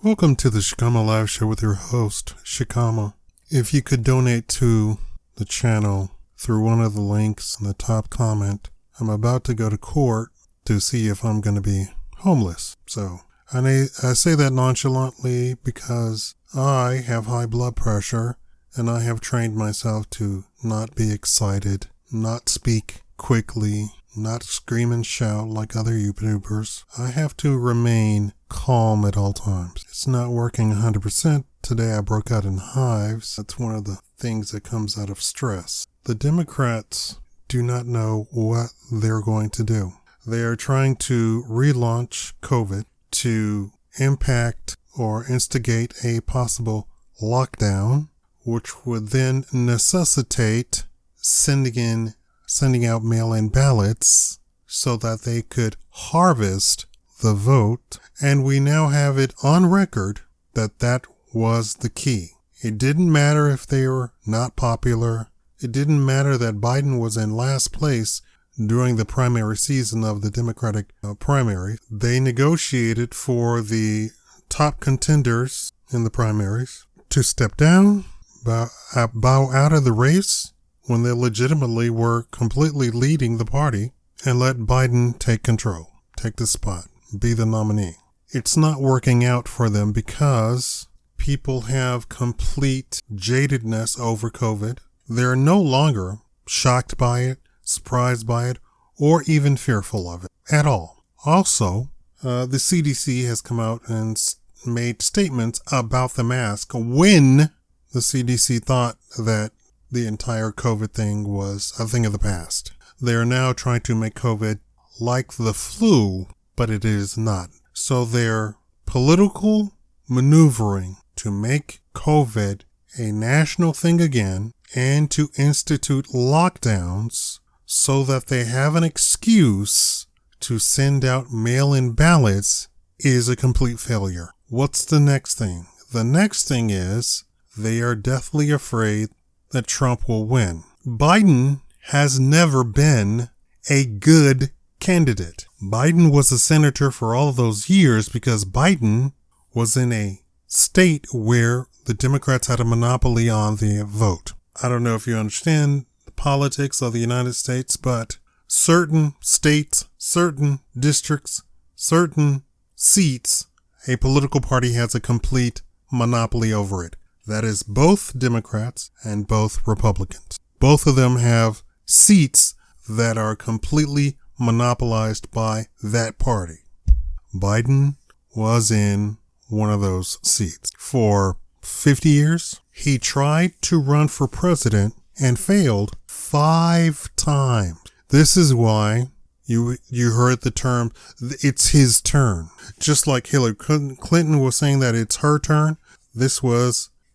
Welcome to the Shakaama Live Show with your host, Shakaama. If you could donate to the channel through one of the links in the top comment, I'm about to go to court to see if I'm going to be homeless. I say that nonchalantly because I have high blood pressure and I have trained myself to not be excited, not speak quickly, not scream and shout like other YouTubers. I have to remain calm at all times. It's not working 100%. Today I broke out in hives. That's one of the things that comes out of stress. The Democrats do not know what they're going to do. They are trying to relaunch COVID to impact or instigate a possible lockdown, which would then necessitate sending out mail-in ballots so that they could harvest the vote. And we now have it on record that was the key. It didn't matter if they were not popular. It didn't matter that Biden was in last place during the primary season of the Democratic primary. They negotiated for the top contenders in the primaries to step down, bow out of the race when they legitimately were completely leading the party, and let Biden take control, take the spot, be the nominee. It's not working out for them because people have complete jadedness over COVID. They're no longer shocked by it, surprised by it, or even fearful of it at all. Also, the CDC has come out and made statements about the mask when the CDC thought that the entire COVID thing was a thing of the past. They are now trying to make COVID like the flu, but it is not. So they're political maneuvering to make COVID a national thing again and to institute lockdowns so that they have an excuse to send out mail-in ballots is a complete failure. What's the next thing? The next thing is they are deathly afraid that Trump will win. Biden has never been a good candidate. Biden was a senator for all of those years because Biden was in a state where the Democrats had a monopoly on the vote. I don't know if you understand the politics of the United States, but certain states, certain districts, certain seats, a political party has a complete monopoly over it. That is both Democrats and both Republicans. Both of them have seats that are completely monopolized by that party. Biden was in one of those seats. For 50 years, he tried to run for president and failed 5 times. This is why you heard the term, it's his turn. Just like Hillary Clinton was saying that it's her turn,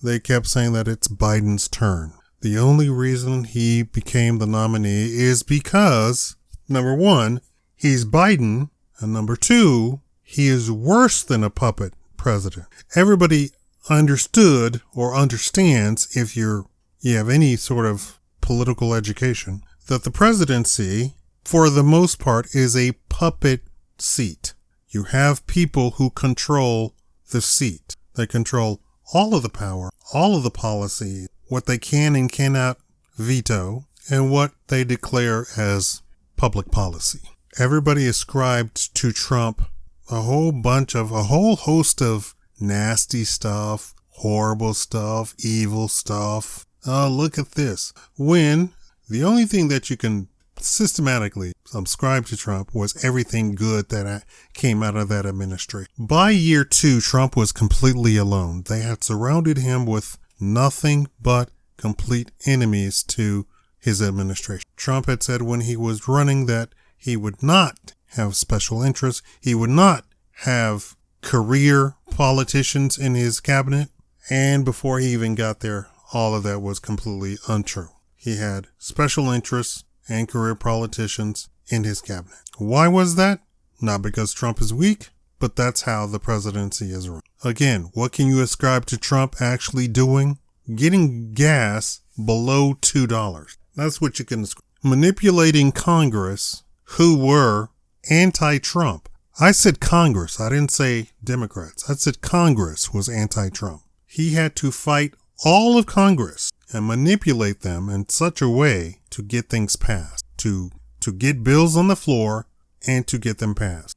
they kept saying that it's Biden's turn. The only reason he became the nominee is because, number one, he's Biden, and number two, he is worse than a puppet president. Everybody understood or understands, if you have any sort of political education, that the presidency, for the most part, is a puppet seat. You have people who control the seat. They control all of the power, all of the policy, what they can and cannot veto, and what they declare as public policy. Everybody ascribed to Trump a whole host of nasty stuff, horrible stuff, evil stuff. Oh, look at this. When the only thing that you can systematically subscribe to Trump was everything good that came out of that administration. By year 2, Trump was completely alone. They had surrounded him with nothing but complete enemies to his administration. Trump had said when he was running that he would not have special interests. He would not have career politicians in his cabinet. And before he even got there, all of that was completely untrue. He had special interests and career politicians in his cabinet. Why was that? Not because Trump is weak, but that's how the presidency is run. Again, what can you ascribe to Trump actually doing? Getting gas below $2. That's what you can ascribe. Manipulating Congress, who were anti-Trump. I said Congress. I didn't say Democrats. I said Congress was anti-Trump. He had to fight all of Congress and manipulate them in such a way to get things passed, to get bills on the floor and to get them passed.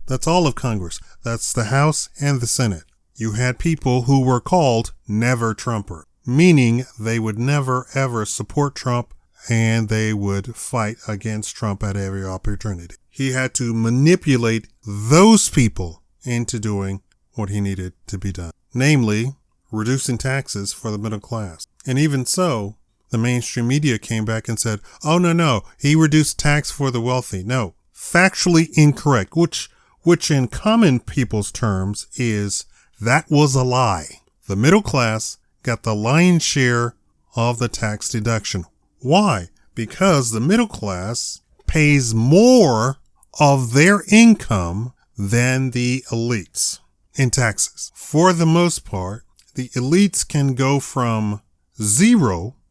That's all of Congress. That's the House and the Senate. You had people who were called never Trumper, meaning they would never ever support Trump and they would fight against Trump at every opportunity. He had to manipulate those people into doing what he needed to be done, namely reducing taxes for the middle class. And even so, the mainstream media came back and said, oh, no, he reduced tax for the wealthy. No, factually incorrect, which in common people's terms is that was a lie. The middle class got the lion's share of the tax deduction. Why? Because the middle class pays more of their income than the elites in taxes. For the most part, the elites can go from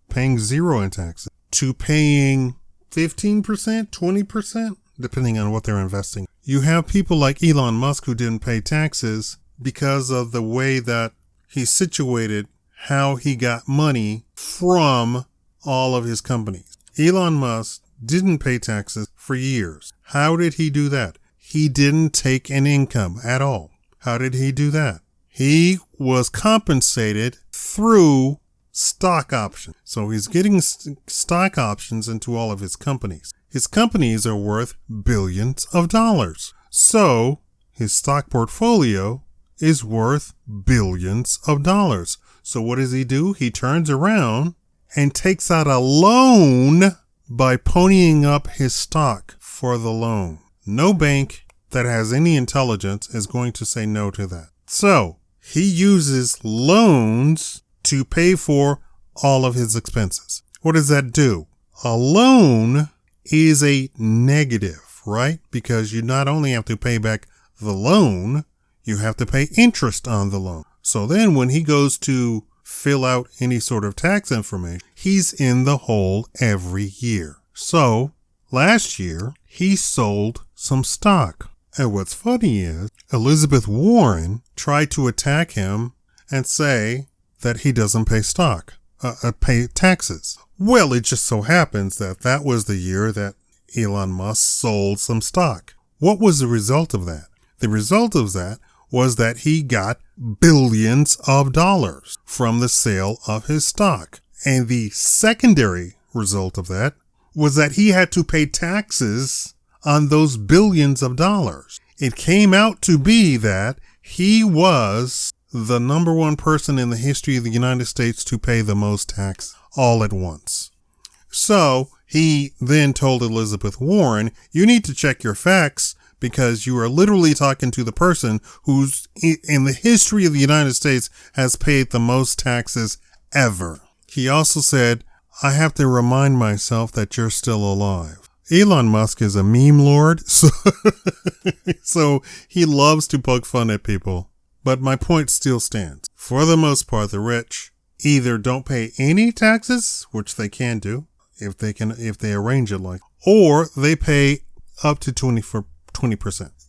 paying zero in taxes, to paying 15%, 20%, depending on what they're investing. You have people like Elon Musk who didn't pay taxes because of the way that he's situated, how he got money from all of his companies. Elon Musk didn't pay taxes for years. How did he do that? He didn't take an income at all. How did he do that? He was compensated through stock options. So he's getting stock options into all of his companies. His companies are worth billions of dollars. So his stock portfolio is worth billions of dollars. So what does he do? He turns around and takes out a loan by ponying up his stock for the loan. No bank that has any intelligence is going to say no to that. So he uses loans to pay for all of his expenses. What does that do? A loan is a negative, right? Because you not only have to pay back the loan, you have to pay interest on the loan. So then when he goes to fill out any sort of tax information, he's in the hole every year. So last year, he sold some stock. And what's funny is Elizabeth Warren tried to attack him and say that he doesn't pay taxes. Well, it just so happens that was the year that Elon Musk sold some stock. What was the result of that? The result of that was that he got billions of dollars from the sale of his stock. And the secondary result of that was that he had to pay taxes on those billions of dollars. It came out to be that he was the number one person in the history of the United States to pay the most tax all at once. So he then told Elizabeth Warren, you need to check your facts because you are literally talking to the person who's in the history of the United States has paid the most taxes ever. He also said, I have to remind myself that you're still alive. Elon Musk is a meme lord, so he loves to poke fun at people. But my point still stands. For the most part, the rich either don't pay any taxes, which they can do if they arrange it like, or they pay up to 20%.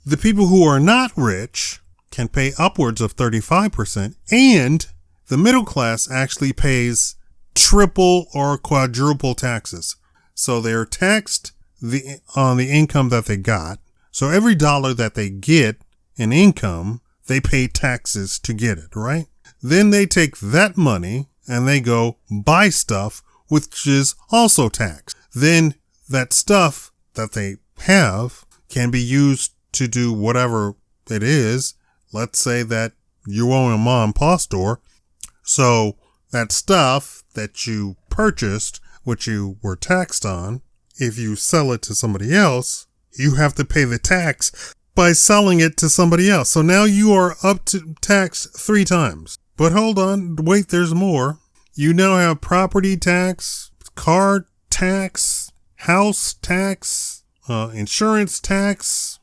The people who are not rich can pay upwards of 35%, and the middle class actually pays triple or quadruple taxes. So they're taxed on the income that they got. So every dollar that they get in income, they pay taxes to get it, right? Then they take that money and they go buy stuff, which is also taxed. Then that stuff that they have can be used to do whatever it is. Let's say that you own a mom and pop store. So that stuff that you purchased, which you were taxed on, if you sell it to somebody else, you have to pay the tax by selling it to somebody else. So now you are up to tax 3 times. But hold on, wait, there's more. You now have property tax, car tax, house tax, insurance tax,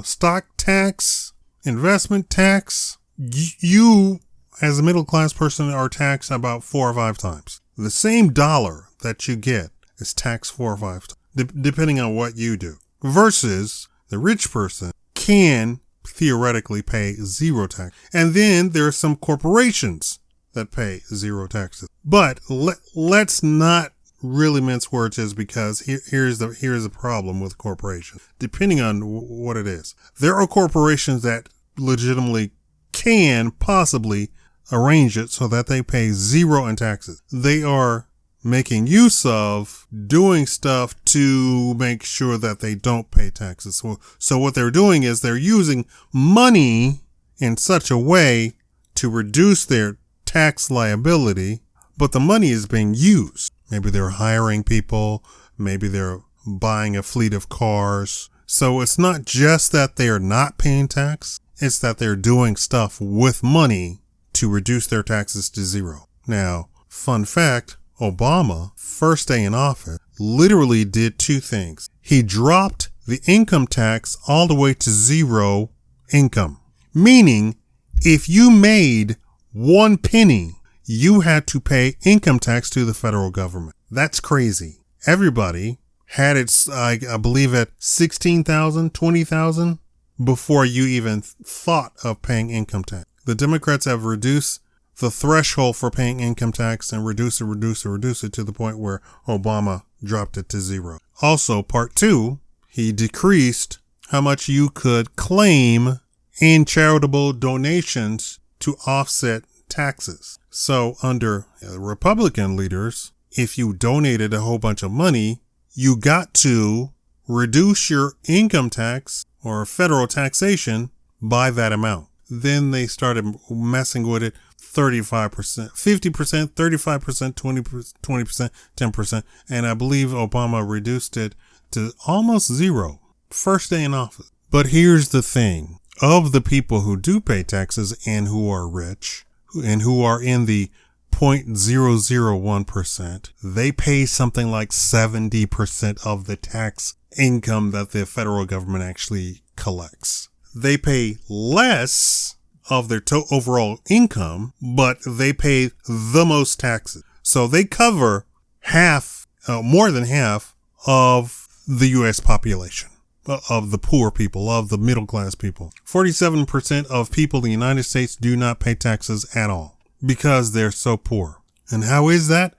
stock tax, investment tax. You, as a middle class person, are taxed about 4 or 5 times. The same dollar that you get is taxed 4 or 5 times, depending on what you do. Versus the rich person can theoretically pay zero tax. And then there are some corporations that pay zero taxes. But let's not really mince words, just because here's the problem with corporations. Depending on what it is, there are corporations that legitimately can possibly arrange it so that they pay zero in taxes. They are making use of doing stuff to make sure that they don't pay taxes. So what they're doing is they're using money in such a way to reduce their tax liability, but the money is being used. Maybe they're hiring people, maybe they're buying a fleet of cars. So it's not just that they're not paying tax, it's that they're doing stuff with money to reduce their taxes to zero. Now, fun fact, Obama, first day in office, literally did two things. He dropped the income tax all the way to zero income. Meaning, if you made 1 penny, you had to pay income tax to the federal government. That's crazy. Everybody had its, I believe, at 16,000, 20,000 before you even thought of paying income tax. The Democrats have reduced the threshold for paying income tax and reduce it to the point where Obama dropped it to zero. Also, part two, he decreased how much you could claim in charitable donations to offset taxes. So under Republican leaders, if you donated a whole bunch of money, you got to reduce your income tax or federal taxation by that amount. Then they started messing with it. 35%, 50%, 35%, 20%, 10%. And I believe Obama reduced it to almost zero first day in office. But here's the thing. Of the people who do pay taxes and who are rich and who are in the 0.001%, they pay something like 70% of the tax income that the federal government actually collects. They pay less of their overall income, but they pay the most taxes. So they cover more than half of the U.S. population, of the poor people, of the middle class people. 47% of people in the United States do not pay taxes at all because they're so poor. And how is that?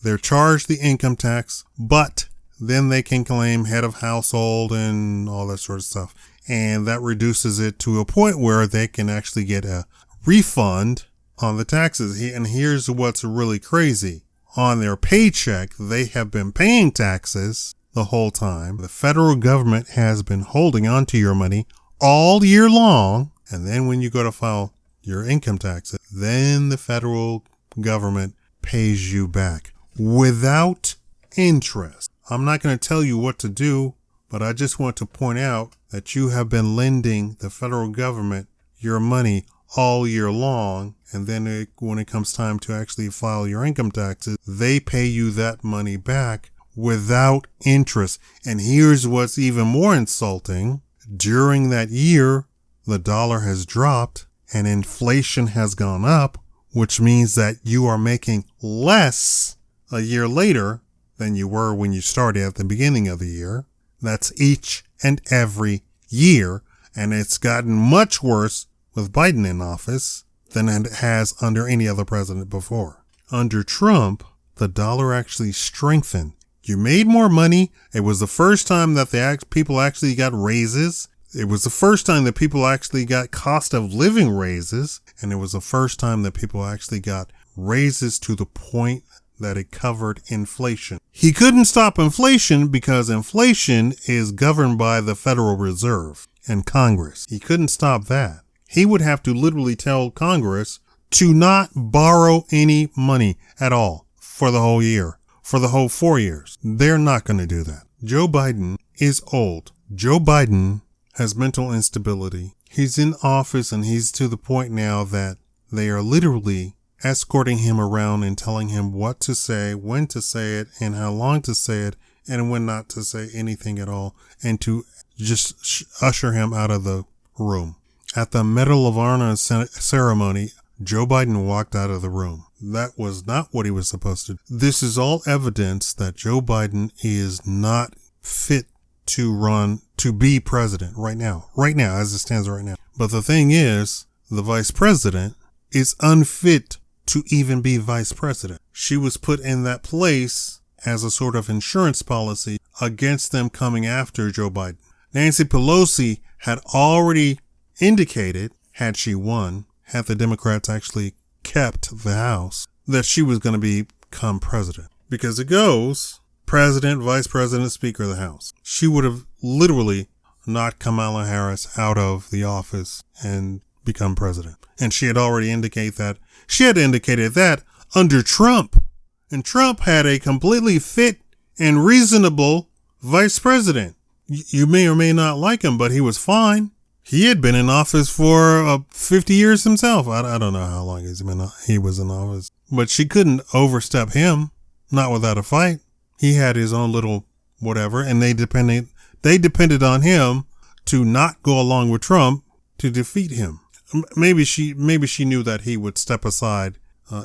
They're charged the income tax, but then they can claim head of household and all that sort of stuff. And that reduces it to a point where they can actually get a refund on the taxes. And here's what's really crazy. On their paycheck, they have been paying taxes the whole time. The federal government has been holding on to your money all year long. And then when you go to file your income taxes, then the federal government pays you back without interest. I'm not going to tell you what to do, but I just want to point out that you have been lending the federal government your money all year long, and then when it comes time to actually file your income taxes, they pay you that money back without interest. And here's what's even more insulting. During that year, the dollar has dropped and inflation has gone up, which means that you are making less a year later than you were when you started at the beginning of the year. That's each and every year, and it's gotten much worse with Biden in office than it has under any other president before. Under Trump, the dollar actually strengthened. You made more money. It was the first time that people actually got raises. It was the first time that people actually got cost of living raises, and it was the first time that people actually got raises to the point that it covered inflation. He couldn't stop inflation because inflation is governed by the Federal Reserve and Congress. He couldn't stop that. He would have to literally tell Congress to not borrow any money at all for the whole year, for the whole 4 years. They're not going to do that. Joe Biden is old. Joe Biden has mental instability. He's in office and he's to the point now that they are literally escorting him around and telling him what to say, when to say it, and how long to say it, and when not to say anything at all, and to just usher him out of the room. At the Medal of Honor ceremony, Joe Biden walked out of the room. That was not what he was supposed to do. This is all evidence that Joe Biden is not fit to run to be president right now, as it stands right now. But the thing is, the vice president is unfit to even be vice president. She was put in that place as a sort of insurance policy against them coming after Joe Biden. Nancy Pelosi had already indicated, had she won, had the Democrats actually kept the House, that she was going to become president. Because it goes president, vice president, speaker of the House. She would have literally knocked Kamala Harris out of the office and become president. And she had already indicated that under Trump. And Trump had a completely fit and reasonable vice president. You may or may not like him, but he was fine. He had been in office for 50 years himself. I don't know how long he was in office. But she couldn't overstep him, not without a fight. He had his own little whatever, and they depended on him to not go along with Trump to defeat him. Maybe she knew that he would step aside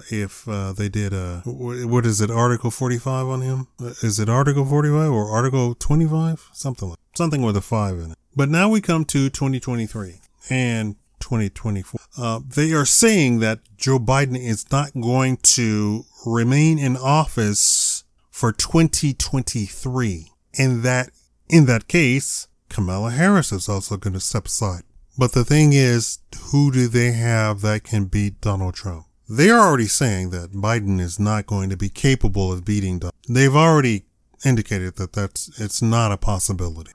if they did what is it, Article 45 on him? Is it Article 45 or Article 25? Something with a 5 in it. But now we come to 2023 and 2024. They are saying that Joe Biden is not going to remain in office for 2023. And that in that case, Kamala Harris is also going to step aside. But the thing is, who do they have that can beat Donald Trump? They are already saying that Biden is not going to be capable of beating Donald. They've already indicated that it's not a possibility.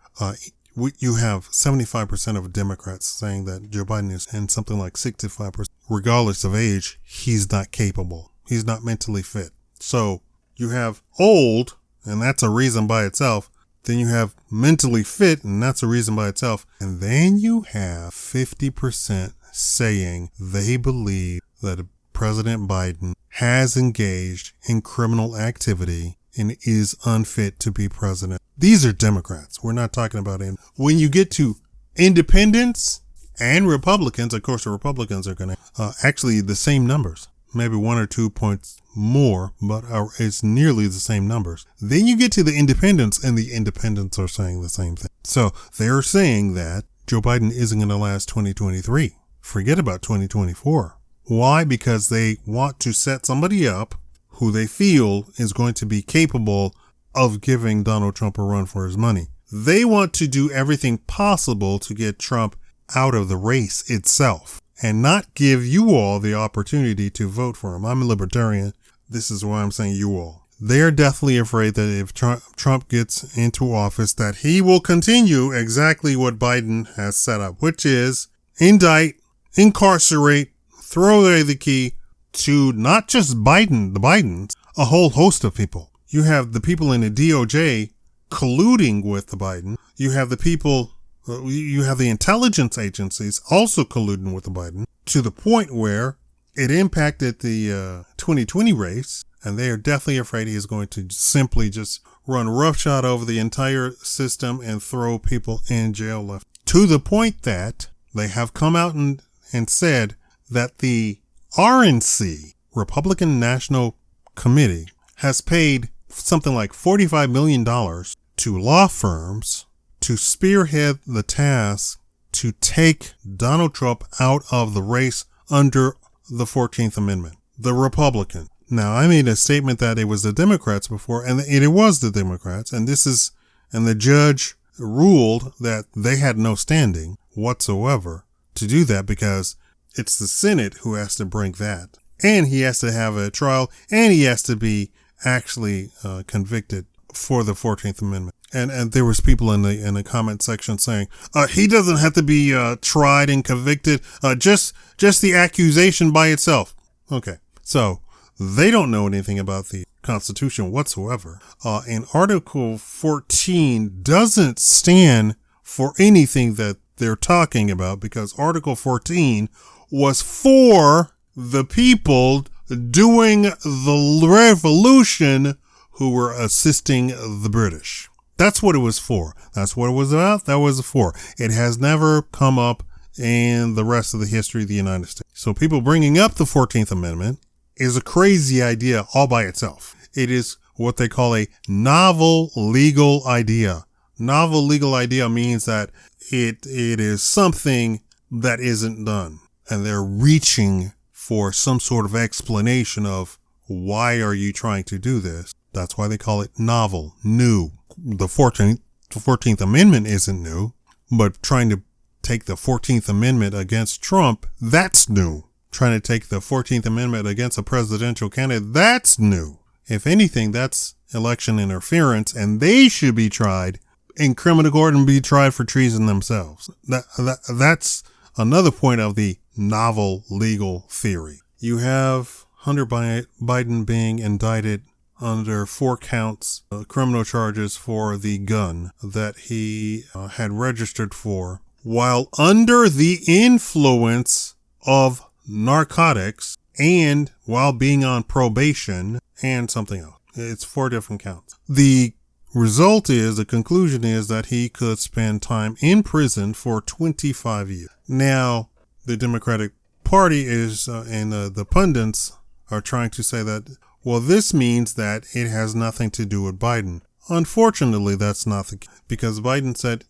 You have 75% of Democrats saying that Joe Biden is, and something like 65%, regardless of age, he's not capable. He's not mentally fit. So you have old, and that's a reason by itself. Then you have mentally fit, and that's a reason by itself. And then you have 50% saying they believe that President Biden has engaged in criminal activity and is unfit to be president. These are Democrats. We're not talking about him. When you get to independents and Republicans, of course, the Republicans are going to actually the same numbers, maybe 1 or 2 points more, but it's nearly the same numbers. Then you get to the independents, and the independents are saying the same thing. So they're saying that Joe Biden isn't going to last 2023. Forget about 2024. Why? Because they want to set somebody up who they feel is going to be capable of giving Donald Trump a run for his money. They want to do everything possible to get Trump out of the race itself and not give you all the opportunity to vote for him. I'm a libertarian. This is why I'm saying you all. They're deathly afraid that if Trump gets into office, that he will continue exactly what Biden has set up, which is indict, incarcerate, throw away the key to not just the Bidens, a whole host of people. You have the people in the DOJ colluding with the Biden. You have the intelligence agencies also colluding with the Biden to the point where it impacted the 2020 race, and they are deathly afraid he is going to simply just run roughshod over the entire system and throw people in jail left. To the point that they have come out and said that the RNC, Republican National Committee, has paid something like $45 million to law firms to spearhead the task to take Donald Trump out of the race under the 14th Amendment. The Republican. Now, I made a statement that it was the Democrats before, and it was the Democrats, and the judge ruled that they had no standing whatsoever to do that because it's the Senate who has to bring that. And he has to have a trial, and he has to be actually convicted for the 14th Amendment. And there was people in the comment section saying, he doesn't have to be tried and convicted, just the accusation by itself. Okay, so they don't know anything about the Constitution whatsoever. And Article 14 doesn't stand for anything that they're talking about, because Article 14 was for the people doing the revolution who were assisting the British. That's what it was for. That's what it was about. That was for. It has never come up in the rest of the history of the United States. So people bringing up the 14th Amendment is a crazy idea all by itself. It is what they call a novel legal idea. Novel legal idea means that it is something that isn't done. And they're reaching for some sort of explanation of why are you trying to do this? That's why they call it novel, new. The 14th Amendment isn't new, but trying to take the 14th Amendment against Trump, that's new. Trying to take the 14th Amendment against a presidential candidate, that's new. If anything, that's election interference, and they should be tried in criminal court and be tried for treason themselves. That's another point of the novel legal theory. You have Hunter Biden being indicted under 4 counts, criminal charges for the gun that he had registered for while under the influence of narcotics and while being on probation and something else. It's 4 different counts. The conclusion is that he could spend time in prison for 25 years. Now, the Democratic Party is, and the pundits are trying to say that, well, this means that it has nothing to do with Biden. Unfortunately, that's not the case, because Biden said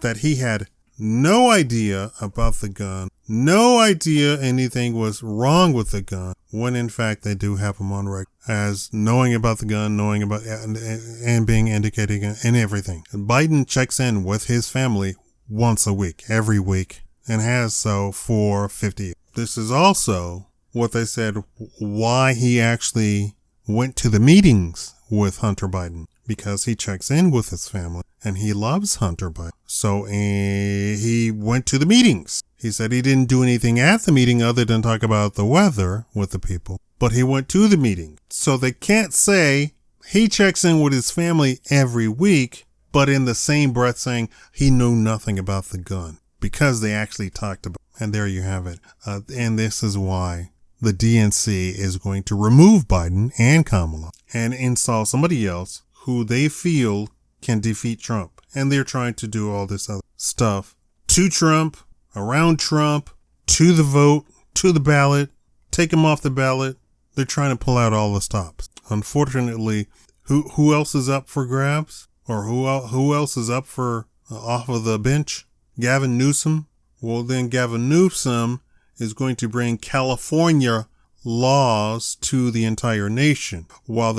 that he had no idea about the gun, no idea anything was wrong with the gun, when in fact they do have him on record as knowing about the gun, knowing about and being indicating and everything. Biden checks in with his family once a week, every week, and has so for 50 years. This is also what they said why he actually went to the meetings with Hunter Biden, because he checks in with his family and he loves Hunter Biden. So he went to the meetings. He said he didn't do anything at the meeting other than talk about the weather with the people, but he went to the meeting. So they can't say he checks in with his family every week, but in the same breath saying he knew nothing about the gun, because they actually talked about it. And there you have it. And this is why the DNC is going to remove Biden and Kamala and install somebody else who they feel can defeat Trump. And they're trying to do all this other stuff to Trump, around Trump, to the vote, to the ballot, take him off the ballot. They're trying to pull out all the stops. Unfortunately, who else is up for grabs? Or who else is up for off of the bench? Gavin Newsom? Well, then Gavin Newsom is going to bring California laws to the entire nation. While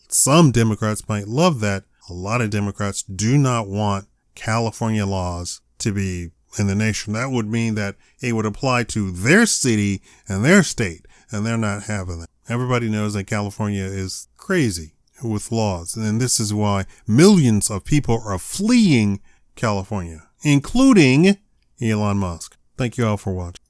some Democrats might love that, a lot of Democrats do not want California laws to be in the nation. That would mean that it would apply to their city and their state, and they're not having that. Everybody knows that California is crazy with laws, and this is why millions of people are fleeing California, including Elon Musk. Thank you all for watching.